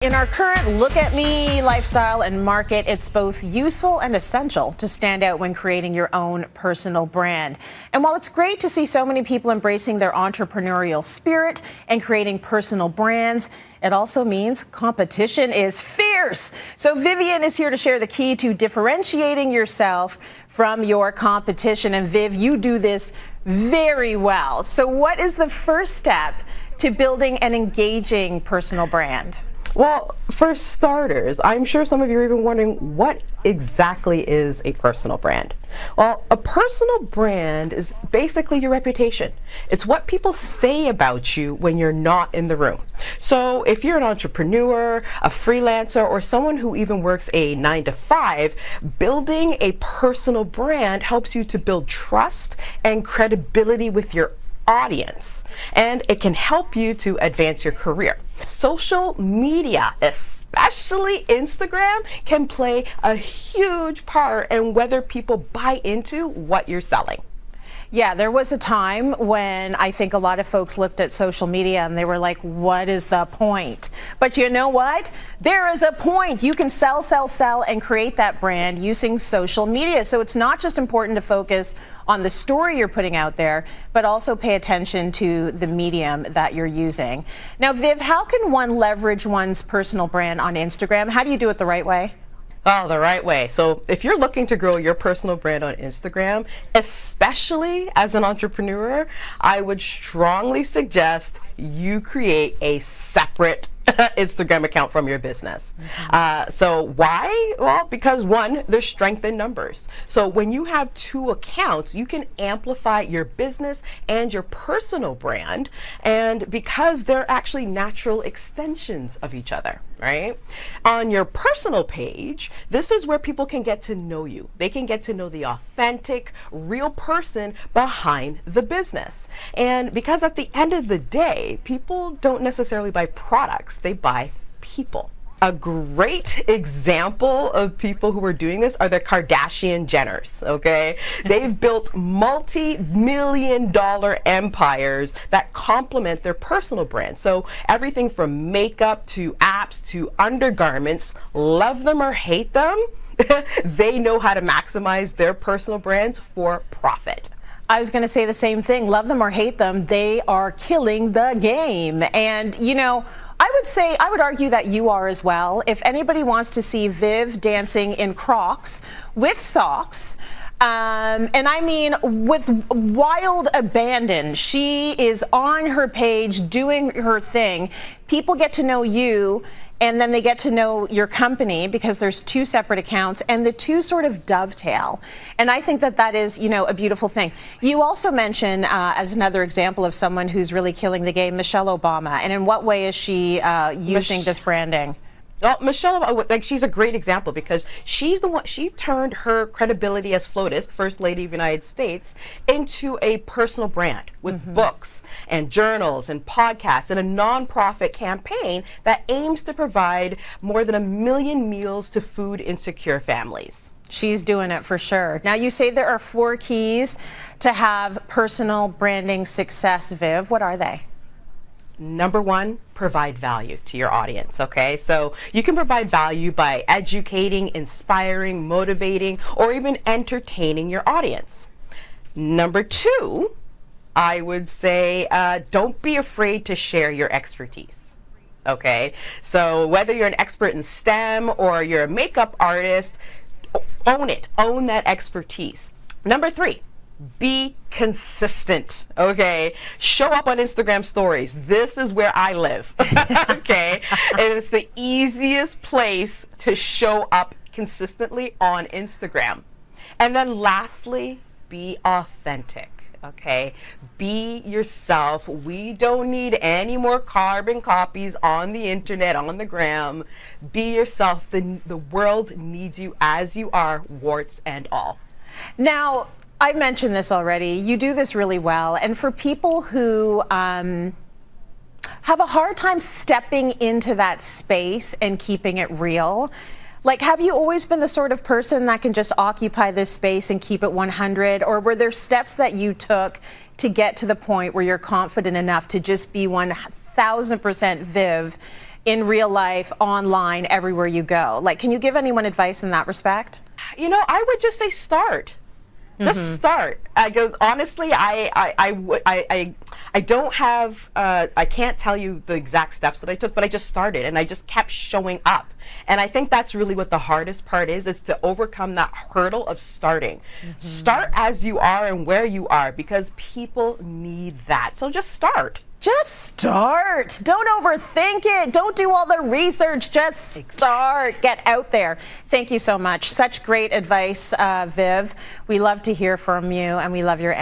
In our current look at me lifestyle and market, it's both useful and essential to stand out when creating your own personal brand. And while it's great to see so many people embracing their entrepreneurial spirit and creating personal brands, it also means competition is fierce. So Vivian is here to share the key to differentiating yourself from your competition. And Viv, you do this very well. So what is the first step to building an engaging personal brand? Well, for starters, I'm sure some of you are even wondering, what exactly is a personal brand? Well, a personal brand is basically your reputation. It's what people say about you when you're not in the room. So if you're an entrepreneur, a freelancer, or someone who even works a 9-to-5, building a personal brand helps you to build trust and credibility with your audience, and it can help you to advance your career. Social media, especially Instagram, can play a huge part in whether people buy into what you're selling. Yeah, there was a time when I think a lot of folks looked at social media and they were like, what is the point? But you know what? There is a point. You can sell, and create that brand using social media. So it's not just important to focus on the story you're putting out there, but also pay attention to the medium that you're using. Now, Viv, how can one leverage one's personal brand on Instagram? How do you do it the right way? Oh, the right way. So if you're looking to grow your personal brand on Instagram, especially as an entrepreneur, I would strongly suggest you create a separate Instagram account from your business. So why? Well, because one, there's strength in numbers. So when you have two accounts, you can amplify your business and your personal brand, and because they're actually natural extensions of each other, right? On your personal page, this is where people can get to know you. They can get to know the authentic, real person behind the business. And because at the end of the day, people don't necessarily buy products, they buy people. A great example of people who are doing this are the Kardashian Jenners, okay? They've built multi-million-dollar empires that complement their personal brand. So everything from makeup to apps to undergarments, love them or hate them, they know how to maximize their personal brands for profit. I was going to say the same thing. Love them or hate them, they are killing the game. And, you know, I would argue that you are as well. If anybody wants to see Viv dancing in Crocs with socks, and I mean with wild abandon, she is on her page doing her thing. People get to know you, and then they get to know your company because there's two separate accounts, and the two sort of dovetail. And I think that that is, you know, a beautiful thing. You also mentioned as another example of someone who's really killing the game, Michelle Obama. And in what way is she using this branding? Well, Michelle, like, she's a great example because she's the one, she turned her credibility as FLOTUS, First Lady of the United States, into a personal brand with books and journals and podcasts and a nonprofit campaign that aims to provide more than 1 million meals to food insecure families. She's doing it for sure. Now, you say there are 4 keys to have personal branding success, Viv. What are they? Number 1, provide value to your audience, okay? So you can provide value by educating, inspiring, motivating, or even entertaining your audience. Number 2, I would say don't be afraid to share your expertise, okay? So whether you're an expert in STEM or you're a makeup artist, own it, own that expertise. Number 3, be consistent, okay? Show up on Instagram stories. This is where I live, okay? And it's the easiest place to show up consistently on Instagram. And then lastly, be authentic, okay? Be yourself. We don't need any more carbon copies on the internet, on the gram. Be yourself. The world needs you as you are, warts and all. Now, I mentioned this already. You do this really well. And for people who have a hard time stepping into that space and keeping it real, like, have you always been the sort of person that can just occupy this space and keep it 100? Or were there steps that you took to get to the point where you're confident enough to just be 1000% Viv in real life, online, everywhere you go? Like, can you give anyone advice in that respect? You know, I would just say start. Just start. Because honestly, I don't have, I can't tell you the exact steps that I took, but I just started and I just kept showing up. And I think that's really what the hardest part is to overcome that hurdle of starting. Start as you are and where you are, because people need that. So just start. Just start. Don't overthink it. Don't do all the research. Just start. Get out there. Thank you so much. Such great advice, Viv. We love to hear from you, and we love your